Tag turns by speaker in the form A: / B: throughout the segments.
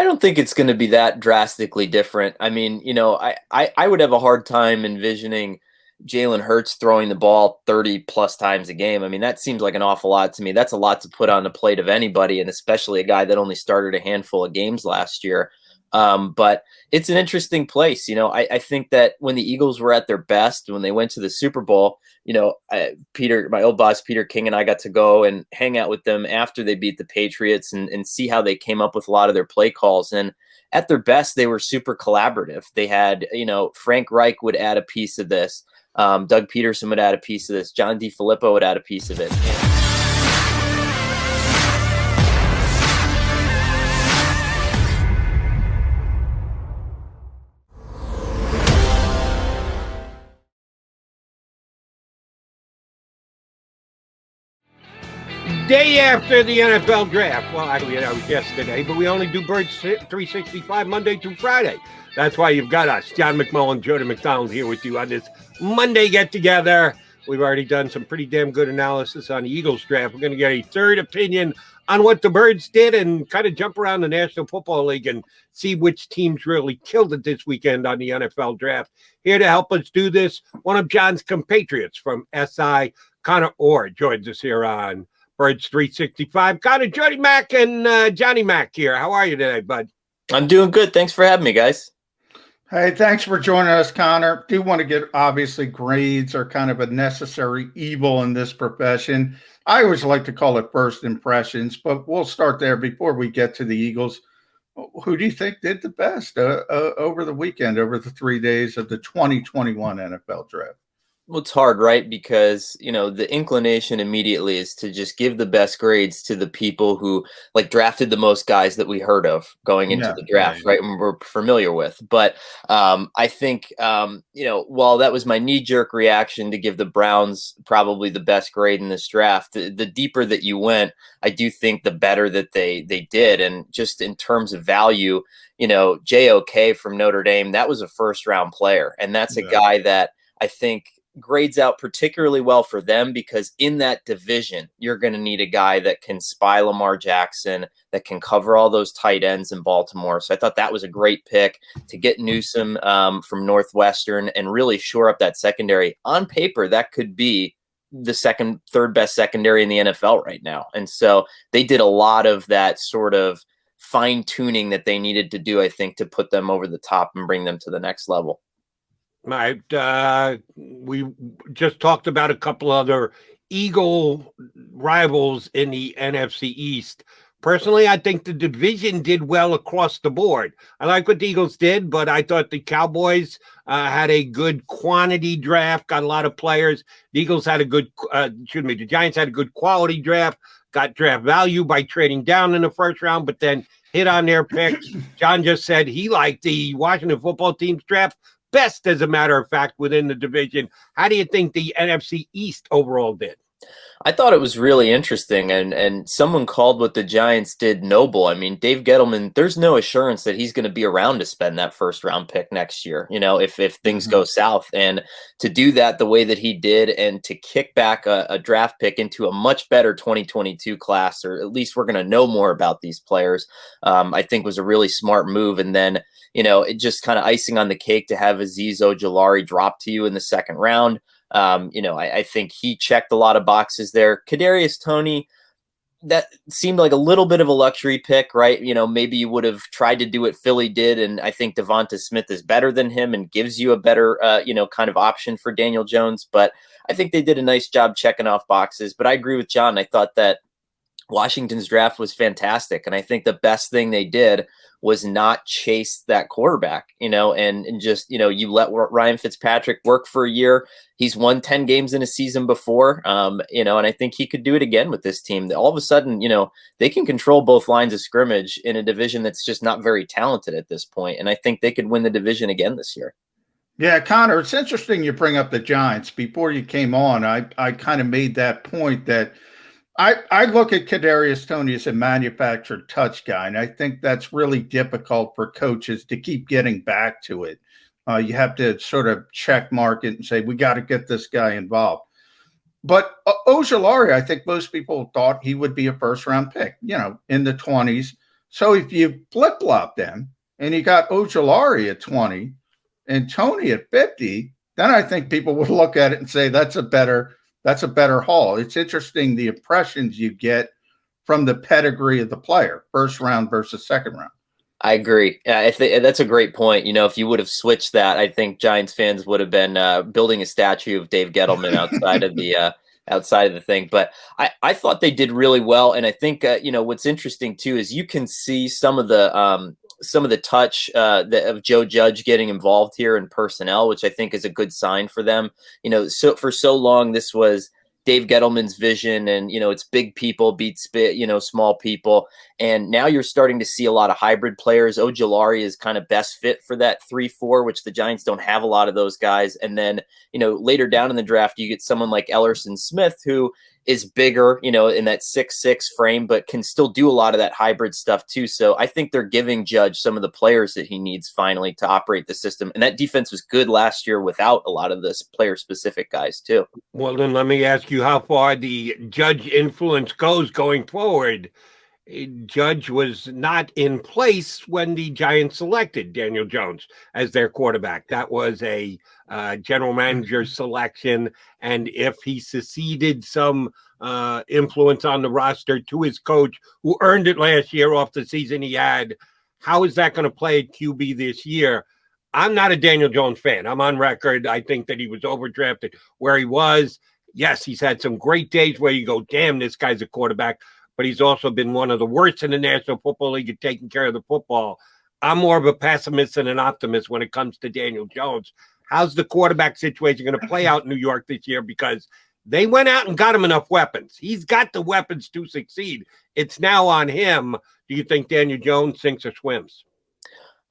A: I don't think it's going to be that drastically different. I mean, I would have a hard time envisioning Jalen Hurts throwing the ball 30 plus times a game. I mean, that seems like an awful lot to me. That's a lot to put on the plate of anybody, and especially a guy that only started a handful of games last year. But it's an interesting place. I think that when the Eagles were at their best, when they went to the Super Bowl, Peter, my old boss, Peter King, and I got to go and hang out with them after they beat the Patriots and see how they came up with a lot of their play calls. And at their best, they were super collaborative. They had, Frank Reich would add a piece of this. Doug Peterson would add a piece of this. John DeFilippo would add a piece of it.
B: Day after the NFL draft. Well, actually, that was yesterday, but we only do Birds 365 Monday through Friday. That's why you've got us, John McMullen, Jordan McDonald, here with you on this Monday get-together. We've already done some pretty damn good analysis on the Eagles draft. We're going to get a third opinion on what the Birds did and kind of jump around the National Football League and see which teams really killed it this weekend on the NFL draft. Here to help us do this, one of John's compatriots from SI, Connor Orr, joins us here on Birds 365. Connor, Jody Mack, and Johnny Mack here. How are you today, bud?
A: I'm doing good. Thanks for having me, guys.
C: Hey, thanks for joining us, Connor. Do want to get, obviously, grades are kind of a necessary evil in this profession. I always like to call it first impressions, but we'll start there before we get to the Eagles. Who do you think did the best over the weekend, over the 3 days of the 2021 NFL draft?
A: Well, it's hard, right? Because, the inclination immediately is to just give the best grades to the people who drafted the most guys that we heard of going into the draft, right? And we're familiar with. But I think, while that was my knee-jerk reaction to give the Browns probably the best grade in this draft, the deeper that you went, I do think the better that they did. And just in terms of value, JOK from Notre Dame, that was a first-round player. And that's a guy that I think grades out particularly well for them, because in that division, you're going to need a guy that can spy Lamar Jackson, that can cover all those tight ends in Baltimore. So I thought that was a great pick to get Newsome from Northwestern and really shore up that secondary. On paper, that could be the third best secondary in the NFL right now. And so they did a lot of that sort of fine tuning that they needed to do, I think, to put them over the top and bring them to the next level.
B: Right. We just talked about a couple other Eagle rivals in the NFC East. Personally, I think the division did well across the board. I like what the Eagles did, but I thought the Cowboys had a good quantity draft, got a lot of players. The Eagles had the Giants had a good quality draft, got draft value by trading down in the first round, but then hit on their picks. John just said he liked the Washington football team's draft best, as a matter of fact, within the division. How do you think the NFC East overall did?
A: I thought it was really interesting, and someone called what the Giants did noble. I mean, Dave Gettleman, there's no assurance that he's going to be around to spend that first round pick next year, if things go south. And to do that the way that he did, and to kick back a draft pick into a much better 2022 class, or at least we're going to know more about these players, I think was a really smart move. And then, it just kind of icing on the cake to have Azeez Ojulari drop to you in the second round. I think he checked a lot of boxes there. Kadarius Toney, that seemed like a little bit of a luxury pick, right? Maybe you would have tried to do what Philly did, and I think Devonta Smith is better than him and gives you a better, kind of option for Daniel Jones. But I think they did a nice job checking off boxes. But I agree with John. I thought that Washington's draft was fantastic, and I think the best thing they did was not chase that quarterback, and just, you let Ryan Fitzpatrick work for a year. He's won 10 games in a season before, and I think he could do it again with this team. All of a sudden, they can control both lines of scrimmage in a division that's just not very talented at this point. And I think they could win the division again this year.
C: Yeah, Connor, it's interesting you bring up the Giants. Before you came on, I kind of made that point that I look at Kadarius Toney as a manufactured touch guy, and I think that's really difficult for coaches to keep getting back to it. You have to sort of check mark it and say, we got to get this guy involved. But Ojulari, I think most people thought he would be a first-round pick, in the 20s. So if you flip flop them and you got Ojulari at 20 and Tony at 50, then I think people would look at it and say that's a better haul. It's interesting the impressions you get from the pedigree of the player, first round versus second round.
A: I agree. I think that's a great point. If you would have switched that, I think Giants fans would have been building a statue of Dave Gettleman outside of the thing. But I thought they did really well, and I think what's interesting too is you can see some of the touch of Joe Judge getting involved here in personnel, which I think is a good sign for them. So for so long this was Dave Gettleman's vision, and it's big people beat small people, and now you're starting to see a lot of hybrid players. Ojulari is kind of best fit for that 3-4, which the Giants don't have a lot of those guys. And then later down in the draft you get someone like Ellerson Smith, who is bigger, in that 6'6" frame, but can still do a lot of that hybrid stuff too. So I think they're giving Judge some of the players that he needs finally to operate the system. And that defense was good last year without a lot of this player-specific guys too.
B: Well, then let me ask you how far the Judge influence goes going forward. Judge was not in place when the Giants selected Daniel Jones as their quarterback. That was a general manager selection, and if he seceded some influence on the roster to his coach, who earned it last year off the season he had, how is that going to play at QB this year? I'm not a Daniel Jones fan. I'm on record. I think that he was overdrafted where he was. Yes, he's had some great days where you go, damn, this guy's a quarterback. But he's also been one of the worst in the National Football League at taking care of the football. I'm more of a pessimist than an optimist when it comes to Daniel Jones. How's the quarterback situation going to play out in New York this year? Because they went out and got him enough weapons. He's got the weapons to succeed. It's now on him. Do you think Daniel Jones sinks or swims?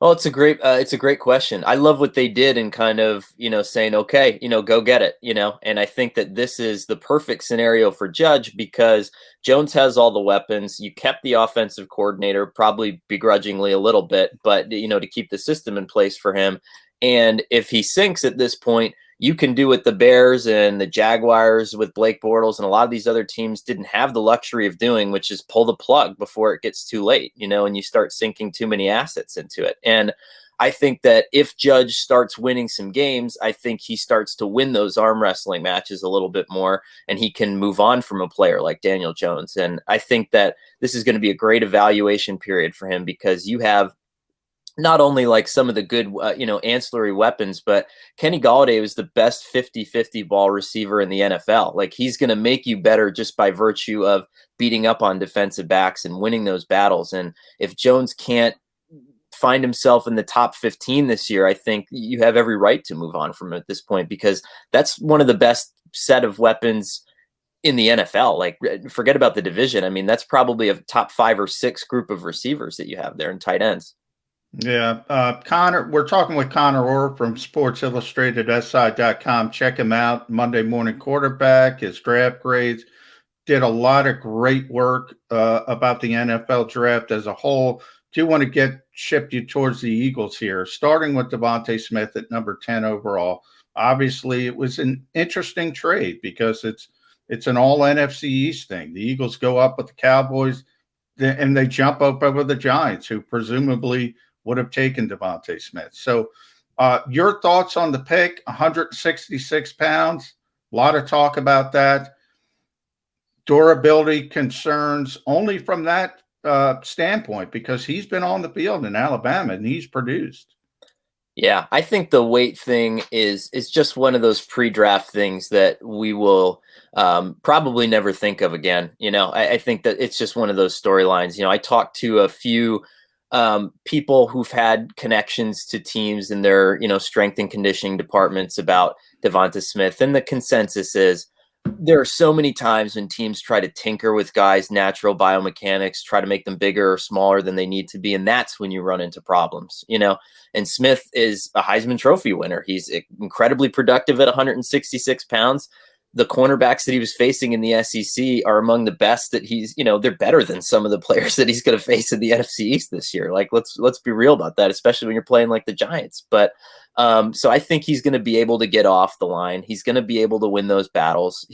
A: Well, it's a great question. I love what they did in kind of, saying, okay, go get it, and I think that this is the perfect scenario for Judge because Jones has all the weapons. You kept the offensive coordinator, probably begrudgingly a little bit, but, to keep the system in place for him. And if he sinks at this point, you can do what the Bears and the Jaguars with Blake Bortles and a lot of these other teams didn't have the luxury of doing, which is pull the plug before it gets too late, and you start sinking too many assets into it. And I think that if Judge starts winning some games, I think he starts to win those arm wrestling matches a little bit more, and he can move on from a player like Daniel Jones. And I think that this is going to be a great evaluation period for him because you have not only like some of the good, ancillary weapons, but Kenny Golladay was the best 50-50 ball receiver in the NFL. Like he's going to make you better just by virtue of beating up on defensive backs and winning those battles. And if Jones can't find himself in the top 15 this year, I think you have every right to move on from him at this point, because that's one of the best set of weapons in the NFL. Like forget about the division. I mean, that's probably a top 5 or 6 group of receivers that you have there in tight ends.
C: Yeah. Connor, we're talking with Connor Orr from Sports Illustrated SI.com. Check him out. Monday Morning Quarterback, his draft grades. Did a lot of great work about the NFL draft as a whole. Do want to shift you towards the Eagles here, starting with Devonta Smith at number 10 overall. Obviously, it was an interesting trade because it's an all NFC East thing. The Eagles go up with the Cowboys, and they jump up over the Giants, who presumably would have taken Devonta Smith. So your thoughts on the pick, 166 pounds, a lot of talk about that. Durability concerns only from that standpoint, because he's been on the field in Alabama and he's produced.
A: Yeah, I think the weight thing is just one of those pre-draft things that we will probably never think of again. I think that it's just one of those storylines. I talked to a few people who've had connections to teams in their, strength and conditioning departments about Devonta Smith. And the consensus is there are so many times when teams try to tinker with guys' natural biomechanics, try to make them bigger or smaller than they need to be. And that's when you run into problems, and Smith is a Heisman Trophy winner. He's incredibly productive at 166 pounds. The cornerbacks that he was facing in the SEC are among the best that he's, they're better than some of the players that he's going to face in the NFC East this year. Like, let's be real about that, especially when you're playing like the Giants. But so I think he's going to be able to get off the line. He's going to be able to win those battles.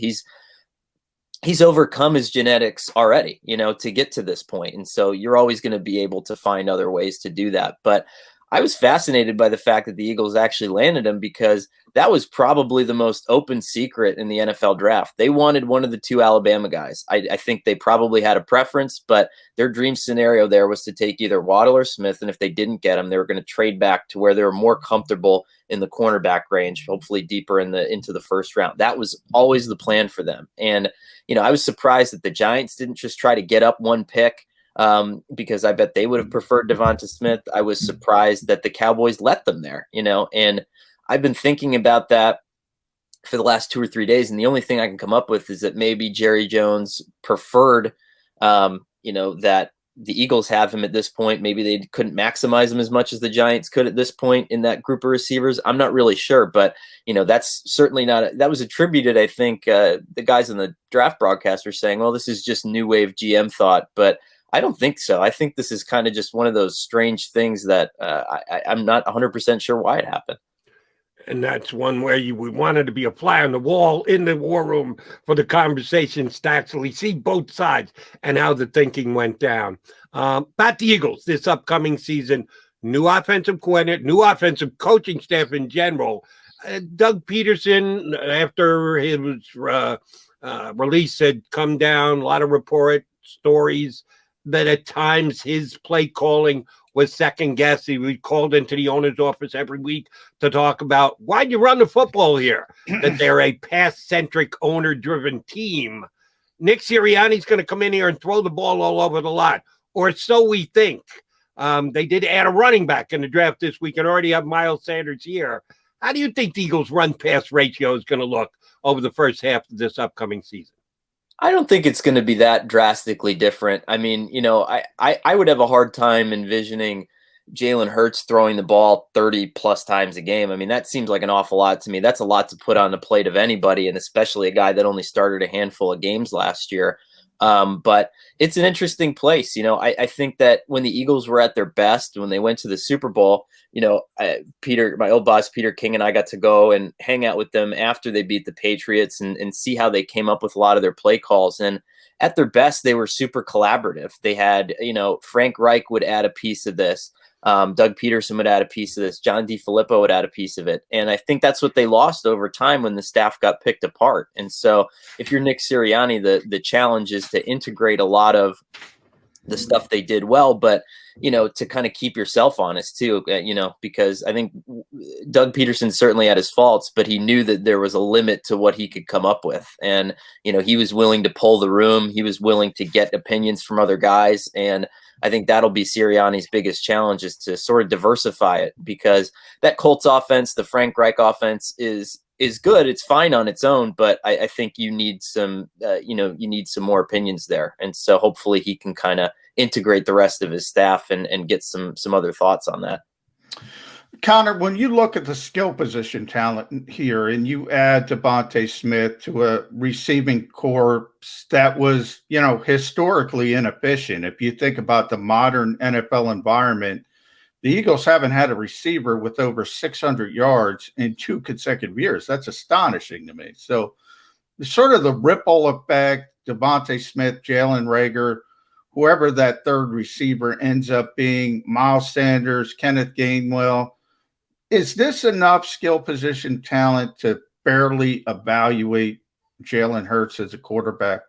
A: he's overcome his genetics already, to get to this point. And so you're always going to be able to find other ways to do that. But I was fascinated by the fact that the Eagles actually landed him, because that was probably the most open secret in the NFL draft. They wanted one of the two Alabama guys. I think they probably had a preference, but their dream scenario there was to take either Waddle or Smith. And if they didn't get him, they were going to trade back to where they were more comfortable in the cornerback range, hopefully deeper into the first round. That was always the plan for them. And I was surprised that the Giants didn't just try to get up one pick, because I bet they would have preferred Devonta Smith. I was surprised that the Cowboys let them there, and I've been thinking about that for the last 2 or 3 days. And the only thing I can come up with is that maybe Jerry Jones preferred, that the Eagles have him at this point. Maybe they couldn't maximize him as much as the Giants could at this point in that group of receivers. I'm not really sure, but that's certainly not, that was attributed. I think the guys in the draft broadcast are saying, well, this is just new wave GM thought, but I don't think so. I think this is kind of just one of those strange things that I'm not 100% sure why it happened.
B: And that's one where we wanted to be a fly on the wall in the war room for the conversations to actually see both sides and how the thinking went down. About the Eagles this upcoming season, new offensive coordinator, new offensive coaching staff in general. Doug Peterson, after his release, had come down, a lot of report stories that at times his play calling was second guess. He was called into the owner's office every week to talk about, why'd you run the football here? That they're a pass-centric, owner-driven team. Nick Sirianni's going to come in here and throw the ball all over the lot, or so we think. They did add a running back in the draft this week and already have Miles Sanders here. How do you think the Eagles' run-pass ratio is going to look over the first half of this upcoming season?
A: I don't think it's going to be that drastically different. I mean, I would have a hard time envisioning Jalen Hurts throwing the ball 30 plus times a game. I mean, that seems like an awful lot to me. That's a lot to put on the plate of anybody, and especially a guy that only started a handful of games last year. But it's an interesting place. I think that when the Eagles were at their best, when they went to the Super Bowl, Peter, my old boss, Peter King, and I got to go and hang out with them after they beat the Patriots and see how they came up with a lot of their play calls. And at their best, they were super collaborative. They had, Frank Reich would add a piece of this. Doug Peterson would add a piece of this. John DeFilippo would add a piece of it. And I think that's what they lost over time when the staff got picked apart. And so if you're Nick Sirianni, the challenge is to integrate a lot of the stuff they did well, but, to kind of keep yourself honest too, because I think Doug Peterson certainly had his faults, but he knew that there was a limit to what he could come up with. And, he was willing to pull the room. He was willing to get opinions from other guys. And I think that'll be Sirianni's biggest challenge, is to sort of diversify it, because that Colts offense, the Frank Reich offense is good. It's fine on its own, but I think you need some, you need some more opinions there. And so hopefully he can kind of integrate the rest of his staff and get some other thoughts on that.
C: Connor, when you look at the skill position talent here and you add Devonta Smith to a receiving corps that was, historically inefficient, if you think about the modern NFL environment, the Eagles haven't had a receiver with over 600 yards in 2 consecutive years. That's astonishing to me. So sort of the ripple effect, Devonta Smith, Jalen Reagor, whoever that third receiver ends up being, Miles Sanders, Kenneth Gainwell, is this enough skill position talent to barely evaluate Jalen Hurts as a quarterback?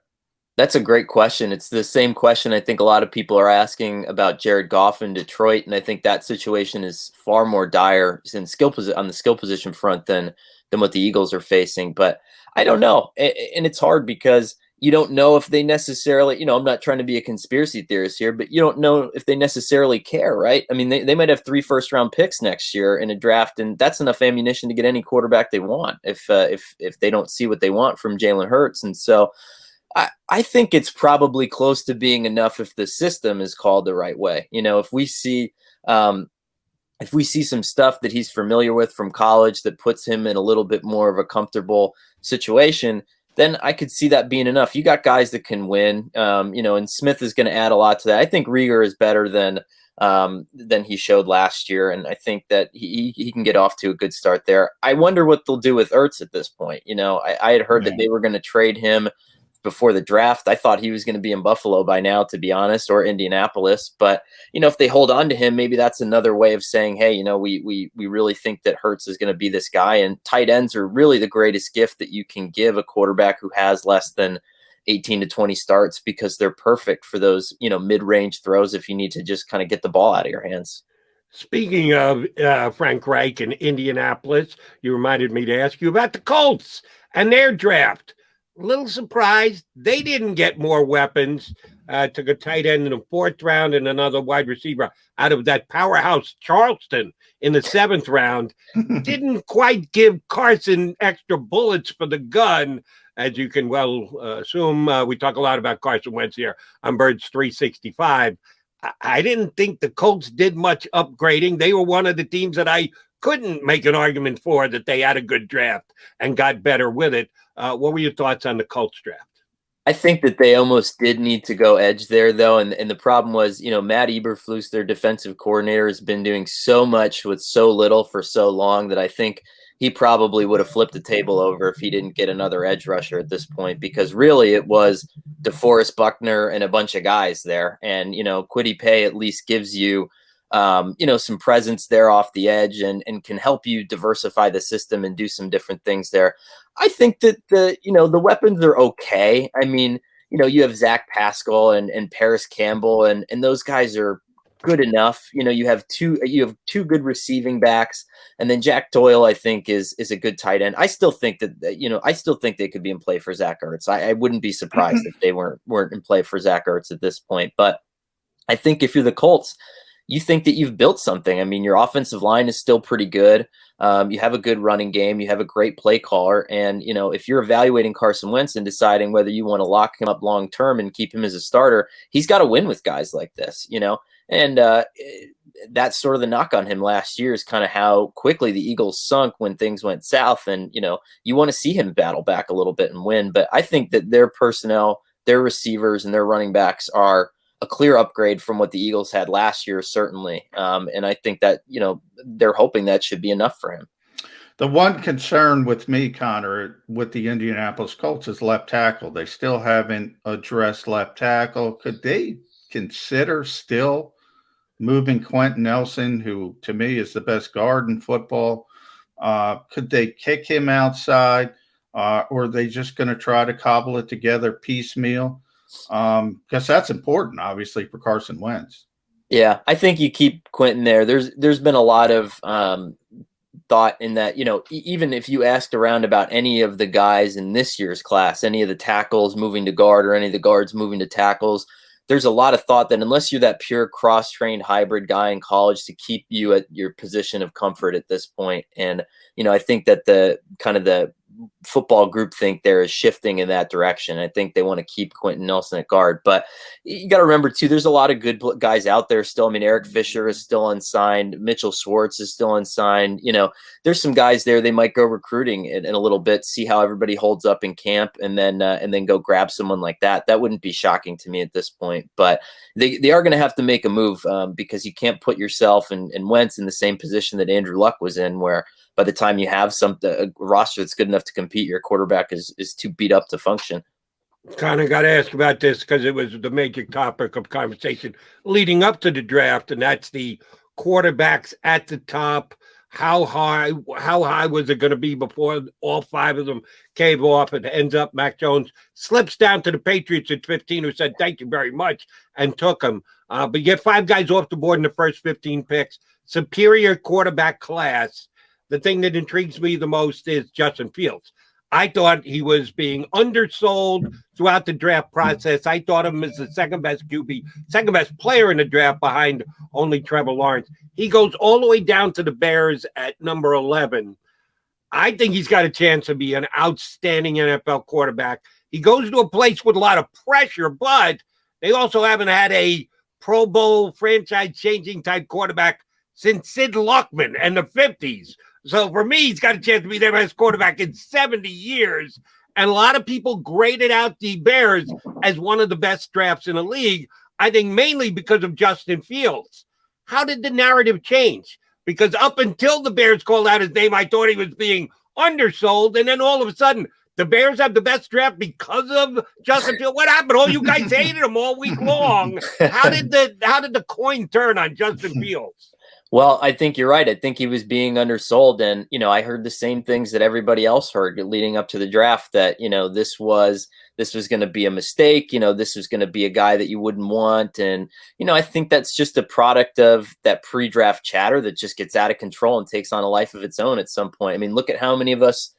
A: That's a great question. It's the same question I think a lot of people are asking about Jared Goff in Detroit, and I think that situation is far more dire on the skill position front than what the Eagles are facing. But I don't know, and it's hard because you don't know if they necessarily, I'm not trying to be a conspiracy theorist here, but you don't know if they necessarily care, right? I mean, they might have 3 first-round picks next year in a draft, and that's enough ammunition to get any quarterback they want if they don't see what they want from Jalen Hurts. And so I think it's probably close to being enough if the system is called the right way. If we see some stuff that he's familiar with from college that puts him in a little bit more of a comfortable situation, then I could see that being enough. You got guys that can win, and Smith is going to add a lot to that. I think Reagor is better than he showed last year, and I think that he can get off to a good start there. I wonder what they'll do with Ertz at this point. I had heard that they were going to trade him before the draft. I thought he was going to be in Buffalo by now, to be honest, or Indianapolis. But, if they hold on to him, maybe that's another way of saying, hey, we really think that Hurts is going to be this guy. And tight ends are really the greatest gift that you can give a quarterback who has less than 18 to 20 starts, because they're perfect for those, mid-range throws if you need to just kind of get the ball out of your hands.
B: Speaking of Frank Reich and Indianapolis, you reminded me to ask you about the Colts and their draft. A little surprised they didn't get more weapons. Took a tight end in the 4th round and another wide receiver out of that powerhouse Charleston in the 7th round. Didn't quite give Carson extra bullets for the gun, as you can well assume. We talk a lot about Carson Wentz here on Birds 365. I didn't think the Colts did much upgrading. They were one of the teams that I couldn't make an argument for that they had a good draft and got better with it. What were your thoughts on the Colts draft?
A: I think that they almost did need to go edge there, though. And the problem was, Matt Eberflus, their defensive coordinator, has been doing so much with so little for so long that I think he probably would have flipped the table over if he didn't get another edge rusher at this point, because really it was DeForest Buckner and a bunch of guys there. And, Kwity Paye at least gives you, some presence there off the edge and can help you diversify the system and do some different things there. I think that the weapons are okay. I mean, you have Zach Pascal and Paris Campbell, and those guys are good enough. You have two good receiving backs, and then Jack Doyle, I think, is a good tight end. I still think that I still think they could be in play for Zach Ertz. I wouldn't be surprised if they weren't in play for Zach Ertz at this point. But I think if you're the Colts, you think that you've built something. I mean, your offensive line is still pretty good. You have a good running game. You have a great play caller. And, if you're evaluating Carson Wentz and deciding whether you want to lock him up long term and keep him as a starter, he's got to win with guys like this, And that's sort of the knock on him last year, is kind of how quickly the Eagles sunk when things went south. And, you want to see him battle back a little bit and win. But I think that their personnel, their receivers, and their running backs are a clear upgrade from what the Eagles had last year, certainly. And I think that, they're hoping that should be enough for him.
C: The one concern with me, Connor, with the Indianapolis Colts is left tackle. They still haven't addressed left tackle. Could they consider still moving Quentin Nelson, who to me is the best guard in football? Could they kick him outside? Or are they just going to try to cobble it together piecemeal? Because that's important, obviously, for Carson Wentz.
A: Yeah, I think you keep Quentin there. There's been a lot of thought in that, even if you asked around about any of the guys in this year's class, any of the tackles moving to guard or any of the guards moving to tackles, there's a lot of thought that unless you're that pure cross-trained hybrid guy in college, to keep you at your position of comfort at this point. And, I think that the football group think there is shifting in that direction. I think they want to keep Quentin Nelson at guard, but you got to remember too, there's a lot of good guys out there still. I mean, Eric Fisher is still unsigned. Mitchell Schwartz is still unsigned. There's some guys there. They might go recruiting in a little bit, see how everybody holds up in camp, and then go grab someone like that. That wouldn't be shocking to me at this point, but they are going to have to make a move because you can't put yourself and Wentz in the same position that Andrew Luck was in, where by the time you have a roster that's good enough to compete, your quarterback is too beat up to function.
B: Kind of got to ask about this because it was the major topic of conversation leading up to the draft, and that's the quarterbacks at the top. How high was it going to be before all 5 of them came off? It ends up Mac Jones slips down to the Patriots at 15, who said, thank you very much, and took him. But you get 5 guys off the board in the first 15 picks. Superior quarterback class. The thing that intrigues me the most is Justin Fields. I thought he was being undersold throughout the draft process. I thought him as the second best QB, second best player in the draft behind only Trevor Lawrence. He goes all the way down to the Bears at number 11. I think he's got a chance to be an outstanding NFL quarterback. He goes to a place with a lot of pressure, but they also haven't had a Pro Bowl franchise-changing type quarterback since Sid Luckman and the 50s. So for me, he's got a chance to be their best quarterback in 70 years. And a lot of people graded out the Bears as one of the best drafts in the league, I think mainly because of Justin Fields. How did the narrative change? Because up until the Bears called out his name, I thought he was being undersold. And then all of a sudden, The Bears have the best draft because of Justin Fields. What happened? Oh, you guys hated him all week long. How did the coin turn on Justin Fields?
A: Well, I think you're right. I think he was being undersold. And, I heard the same things that everybody else heard leading up to the draft, that, this was going to be a mistake. This was going to be a guy that you wouldn't want. And, I think that's just a product of that pre-draft chatter that just gets out of control and takes on a life of its own at some point. I mean, look at how many of us,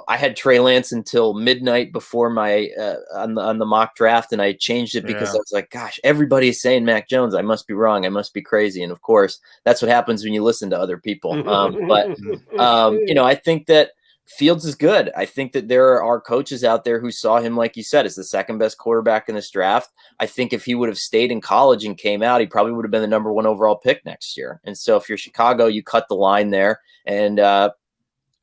A: I had Trey Lance until midnight before my on the mock draft, and I changed it because I was like, gosh, everybody is saying Mac Jones. I must be wrong. I must be crazy. And of course, that's what happens when you listen to other people. I think that Fields is good. I think that there are coaches out there who saw him, like you said, as the second best quarterback in this draft. I think if he would have stayed in college and came out, he probably would have been the number 1 overall pick next year. And so if you're Chicago, you cut the line there and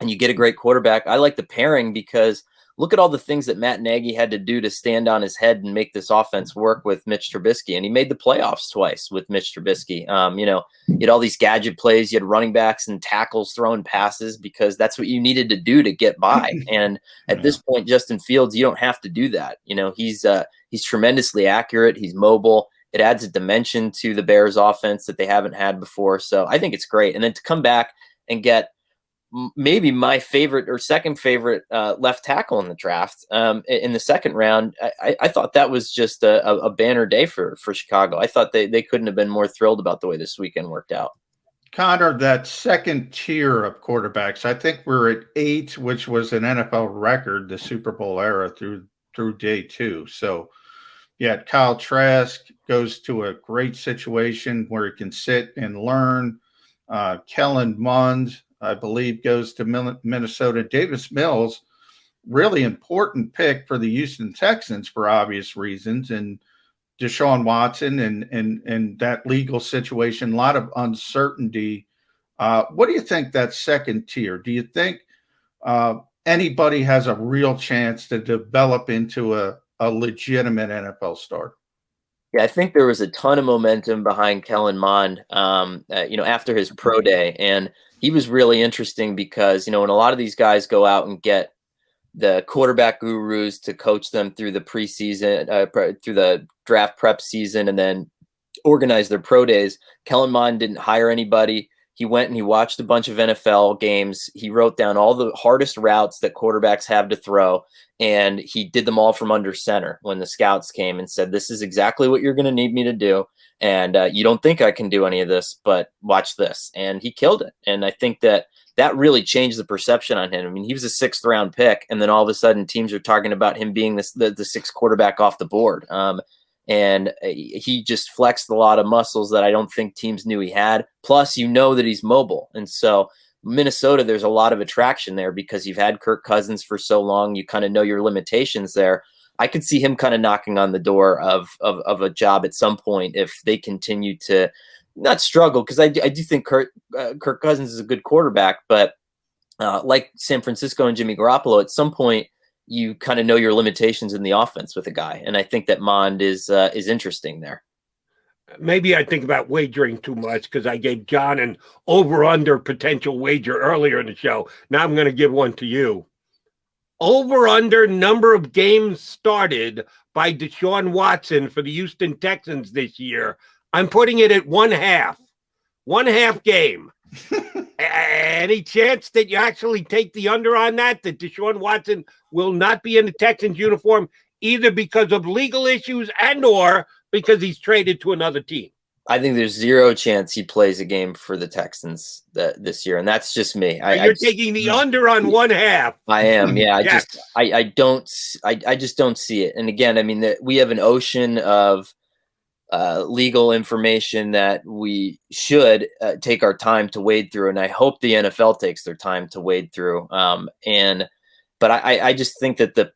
A: you get a great quarterback. I like the pairing because look at all the things that Matt Nagy had to do to stand on his head and make this offense work with Mitch Trubisky. And he made the playoffs twice with Mitch Trubisky. You had all these gadget plays. You had running backs and tackles throwing passes because that's what you needed to do to get by. And at this point, Justin Fields, you don't have to do that. He's tremendously accurate. He's mobile. It adds a dimension to the Bears offense that they haven't had before. So I think it's great. And then to come back and get maybe my favorite or second favorite left tackle in the draft in the second round. I thought that was just a banner day for Chicago. I thought they couldn't have been more thrilled about the way this weekend worked out.
C: Connor, that second tier of quarterbacks, I think we're at 8, which was an NFL record, the Super Bowl era through day 2. So yeah, Kyle Trask goes to a great situation where he can sit and learn. Kellen Mond, I believe, goes to Minnesota. Davis Mills, really important pick for the Houston Texans for obvious reasons. And Deshaun Watson and that legal situation, a lot of uncertainty. What do you think that second tier? Do you think anybody has a real chance to develop into a legitimate NFL star?
A: Yeah, I think there was a ton of momentum behind Kellen Mond, after his pro day. And he was really interesting because, when a lot of these guys go out and get the quarterback gurus to coach them through the preseason, through the draft prep season, and then organize their pro days, Kellen Mond didn't hire anybody. He went and he watched a bunch of NFL games. He wrote down all the hardest routes that quarterbacks have to throw, and he did them all from under center when the scouts came and said, this is exactly what you're going to need me to do. And you don't think I can do any of this, but watch this. And he killed it. And I think that really changed the perception on him. I mean, he was a 6th round pick, and then all of a sudden teams are talking about him being the 6th quarterback off the board. And he just flexed a lot of muscles that I don't think teams knew he had. Plus, that he's mobile. And so Minnesota, there's a lot of attraction there because you've had Kirk Cousins for so long. You kind of know your limitations there. I could see him kind of knocking on the door of a job at some point if they continue to not struggle, because I do think Kirk Cousins is a good quarterback, but like San Francisco and Jimmy Garoppolo, at some point you kind of know your limitations in the offense with a guy, and I think that Mond is interesting there.
B: Maybe I think about wagering too much because I gave John an over-under potential wager earlier in the show. Now I'm going to give one to you. Over-under number of games started by Deshaun Watson for the Houston Texans this year. I'm putting it at 1/2. 1/2 game. Any chance that you actually take the under on that Deshaun Watson will not be in the Texans uniform either because of legal issues and or because he's traded to another team?
A: I think there's 0 chance he plays a game for the Texans this year, and that's just me.
B: You're taking the under on 1/2.
A: I am, yeah.
B: Yes.
A: I just don't see it. And again, I mean, we have an ocean of legal information that we should take our time to wade through, and I hope the NFL takes their time to wade through. But I just think that the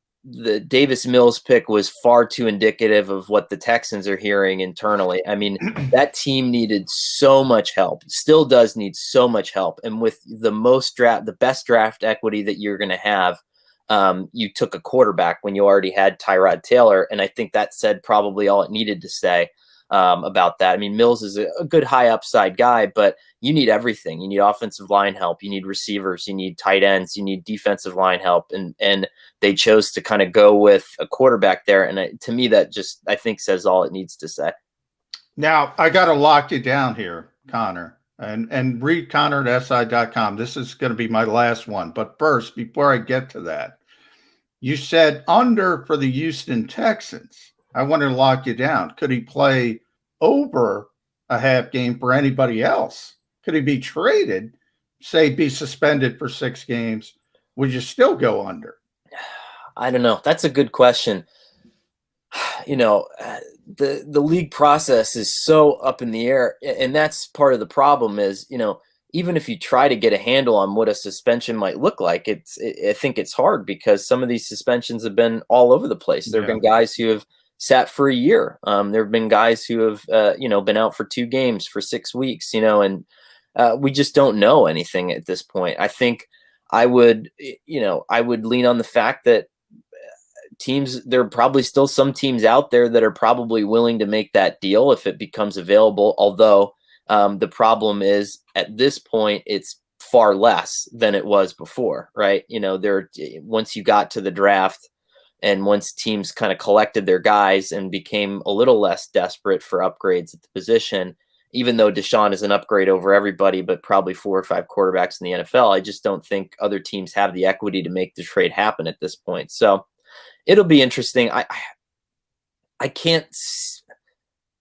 A: Davis Mills pick was far too indicative of what the Texans are hearing internally. I mean, that team needed so much help, still does need so much help. And with the best draft equity that you're going to have, you took a quarterback when you already had Tyrod Taylor. And I think that said probably all it needed to say. about that. I mean, Mills is a good high upside guy, but you need everything. You need offensive line help. You need receivers. You need tight ends. You need defensive line help. And they chose to kind of go with a quarterback there. And to me, that just, I think, says all it needs to say.
C: Now, I got to lock you down here, Connor, and read Connor at SI.com. This is going to be my last one. But first, before I get to that, you said under for the Houston Texans. I want to lock you down. Could he play over a half game for anybody else? Could he be traded, say be suspended for 6 games? Would you still go under?
A: I don't know. That's a good question. You know, the league process is so up in the air, and that's part of the problem is, you know, even if you try to get a handle on what a suspension might look like, I think it's hard because some of these suspensions have been all over the place. There have been guys who have sat for a year. There have been guys who have, you know, been out for 2 games for 6 weeks, you know, and we just don't know anything at this point. I think I would lean on the fact that there are probably still some teams out there that are probably willing to make that deal if it becomes available. Although the problem is at this point, it's far less than it was before, right? You know, once you got to the draft and once teams kind of collected their guys and became a little less desperate for upgrades at the position, even though Deshaun is an upgrade over everybody, but probably 4 or 5 quarterbacks in the NFL, I just don't think other teams have the equity to make the trade happen at this point. So it'll be interesting. I can't.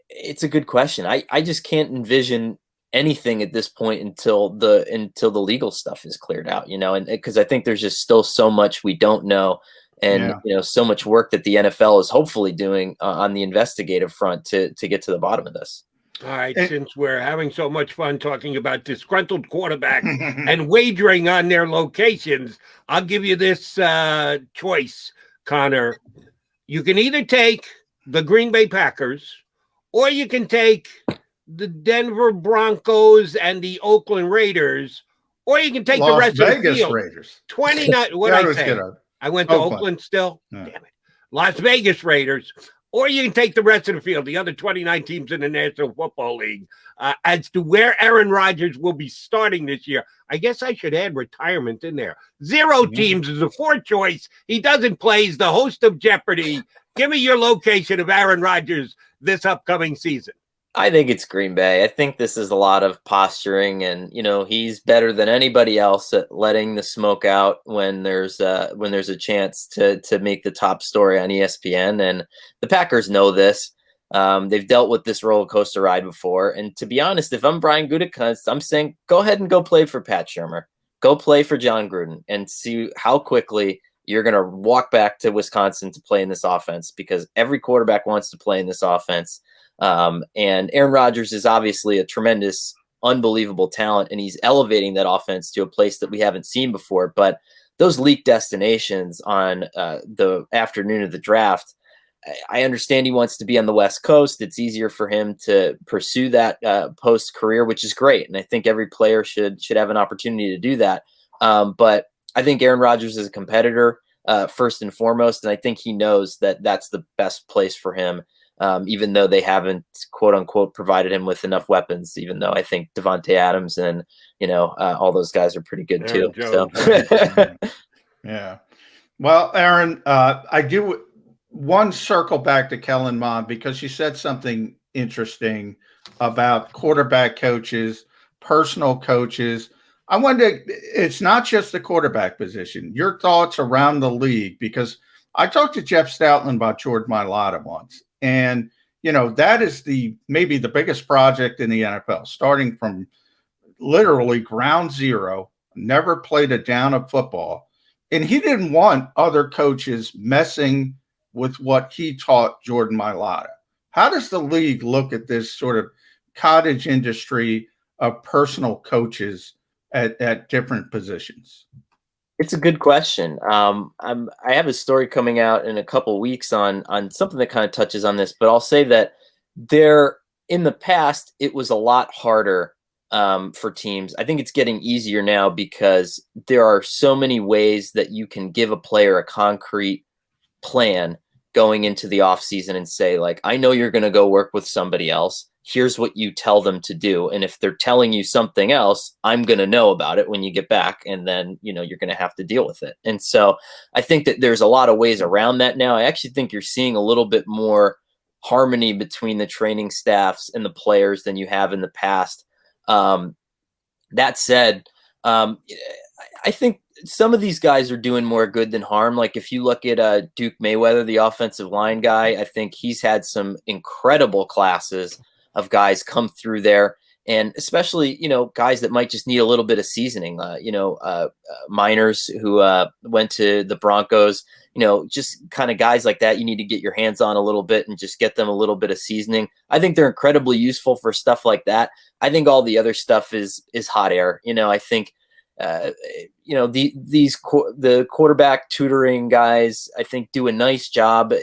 A: It's a good question. I just can't envision anything at this point until the legal stuff is cleared out. You know, and because I think there's just still so much we don't know, and you know, so much work that the NFL is hopefully doing on the investigative front to get to the bottom of this.
B: All right, since we're having so much fun talking about disgruntled quarterbacks and wagering on their locations, I'll give you this choice, Connor. You can either take the Green Bay Packers or you can take the Denver Broncos and the Oakland Raiders, or you can take the rest of the field.
C: Raiders.
B: 29. What did I say? I went to Oakland still. Yeah. Damn it. Las Vegas Raiders. Or you can take the rest of the field, the other 29 teams in the National Football League, as to where Aaron Rodgers will be starting this year. I guess I should add retirement in there. 0 teams is the 4th choice. He doesn't play. He's the host of Jeopardy. Give me your location of Aaron Rodgers this upcoming season.
A: I think it's Green Bay. I think this is a lot of posturing, and you know, he's better than anybody else at letting the smoke out when there's a chance to make the top story on ESPN. And the Packers know this. They've dealt with this roller coaster ride before. And to be honest, if I'm Brian Gutekunst, I'm saying go ahead and go play for Pat Shurmur, go play for John Gruden, and see how quickly you're going to walk back to Wisconsin to play in this offense, because every quarterback wants to play in this offense. And Aaron Rodgers is obviously a tremendous, unbelievable talent, and he's elevating that offense to a place that we haven't seen before. But those leaked destinations on the afternoon of the draft, I understand he wants to be on the West Coast. It's easier for him to pursue that post-career, which is great. And I think every player should have an opportunity to do that. But I think Aaron Rodgers is a competitor first and foremost, and I think he knows that that's the best place for him. Even though they haven't, quote unquote, provided him with enough weapons, even though I think Devonta Adams and, you know, all those guys are pretty good too. So.
C: Yeah. Well, Aaron, I do one circle back to Kellen Mond, because she said something interesting about quarterback coaches, personal coaches. I wonder, it's not just the quarterback position, your thoughts around the league, because I talked to Jeff Stoutland about Jordan Mailata once. And, you know, that is maybe the biggest project in the NFL, starting from literally ground zero, never played a down of football. And he didn't want other coaches messing with what he taught Jordan Mailata. How does the league look at this sort of cottage industry of personal coaches at different positions?
A: It's a good question. I have a story coming out in a couple weeks on something that kind of touches on this, but I'll say that in the past, it was a lot harder for teams. I think it's getting easier now because there are so many ways that you can give a player a concrete plan going into the offseason and say, like, I know you're going to go work with somebody else. Here's what you tell them to do. And if they're telling you something else, I'm going to know about it when you get back. And then, you're going to have to deal with it. And so I think that there's a lot of ways around that now. I actually think you're seeing a little bit more harmony between the training staffs and the players than you have in the past. That said, I think some of these guys are doing more good than harm. Like if you look at Duke Mayweather, the offensive line guy, I think he's had some incredible classes of guys come through there. And especially, guys that might just need a little bit of seasoning, minors who went to the Broncos, just kind of guys like that, you need to get your hands on a little bit and just get them a little bit of seasoning. I think they're incredibly useful for stuff like that. I think all the other stuff is hot air. I think, the quarterback tutoring guys, I think do a nice job,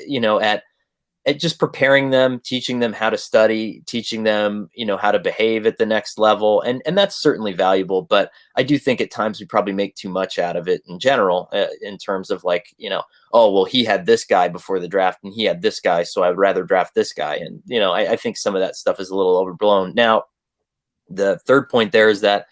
A: at just preparing them, teaching them how to study, teaching them, how to behave at the next level. And that's certainly valuable, but I do think at times we probably make too much out of it in general, in terms of like, oh, well, he had this guy before the draft and he had this guy, so I'd rather draft this guy. And, I think some of that stuff is a little overblown. Now, the third point there is that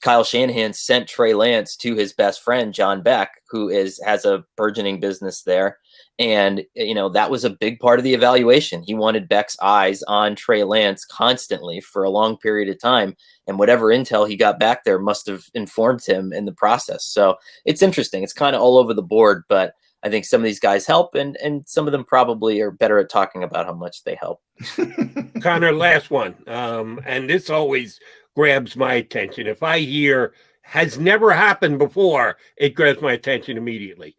A: Kyle Shanahan sent Trey Lance to his best friend, John Beck, who has a burgeoning business there. And, that was a big part of the evaluation. He wanted Beck's eyes on Trey Lance constantly for a long period of time. And whatever intel he got back there must have informed him in the process. So it's interesting. It's kind of all over the board, but I think some of these guys help and some of them probably are better at talking about how much they help.
B: Connor, last one. And this always grabs my attention. If I hear has never happened before, it grabs my attention immediately.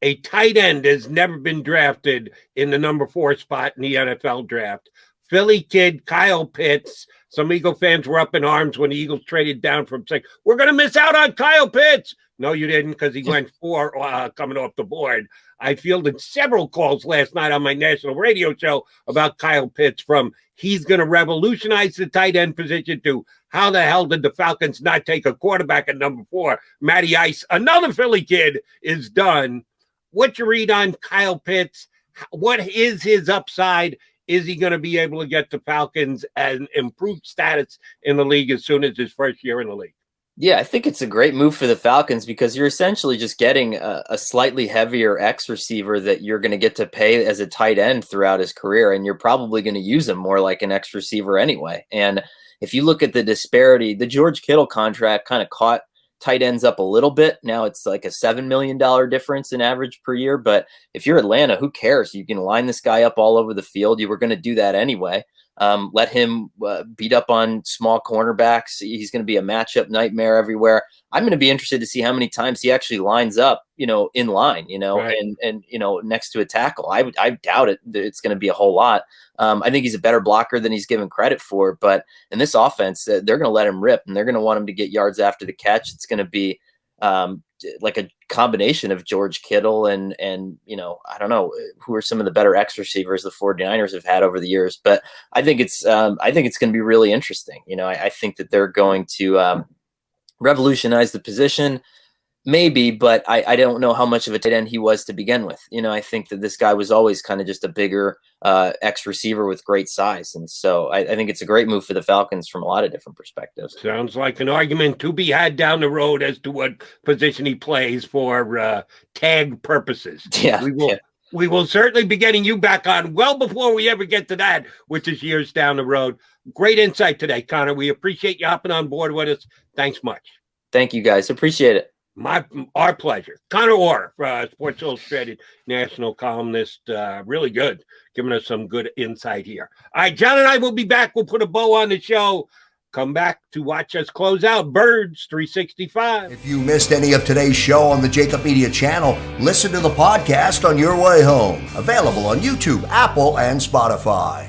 B: A tight end has never been drafted in the number 4 spot in the NFL draft. Philly kid Kyle Pitts. Some Eagle fans were up in arms when the Eagles traded down from saying, we're going to miss out on Kyle Pitts. No, you didn't, because he went 4 coming off the board. I fielded several calls last night on my national radio show about Kyle Pitts, from he's going to revolutionize the tight end position to how the hell did the Falcons not take a quarterback at number 4? Matty Ice, another Philly kid, is done. What's your read on Kyle Pitts? What is his upside? Is he going to be able to get the Falcons an improved status in the league as soon as his first year in the league?
A: Yeah, I think it's a great move for the Falcons because you're essentially just getting a slightly heavier X receiver that you're going to get to pay as a tight end throughout his career, and you're probably going to use him more like an X receiver anyway. And if you look at the disparity, the George Kittle contract kind of caught tight ends up a little bit. Now it's like a $7 million difference in average per year. But if you're Atlanta, who cares? You can line this guy up all over the field. You were going to do that anyway. Let him beat up on small cornerbacks. He's going to be a matchup nightmare everywhere. I'm going to be interested to see how many times he actually lines up, in line, right, and next to a tackle. I doubt it. It's going to be a whole lot. I think he's a better blocker than he's given credit for. But in this offense, they're going to let him rip, and they're going to want him to get yards after the catch. It's going to be like a combination of George Kittle and I don't know who are some of the better X receivers the 49ers have had over the years, but I think it's going to be really interesting. I think that they're going to revolutionize the position, maybe, but I don't know how much of a tight end he was to begin with. I think that this guy was always kind of just a bigger X receiver with great size. And so I think it's a great move for the Falcons from a lot of different perspectives.
B: Sounds like an argument to be had down the road as to what position he plays for tag purposes.
A: Yeah.
B: We will certainly be getting you back on well before we ever get to that, which is years down the road. Great insight today, Connor. We appreciate you hopping on board with us. Thanks much.
A: Thank you, guys. Appreciate it.
B: Our pleasure. Connor Orr, Sports Illustrated national columnist, really good, giving us some good insight here. All right, John and I will be back. We'll put a bow on the show. Come back to watch us close out Birds 365.
D: If you missed any of today's show on the JAKIB Media channel, listen to the podcast on your way home. Available on YouTube, Apple, and Spotify.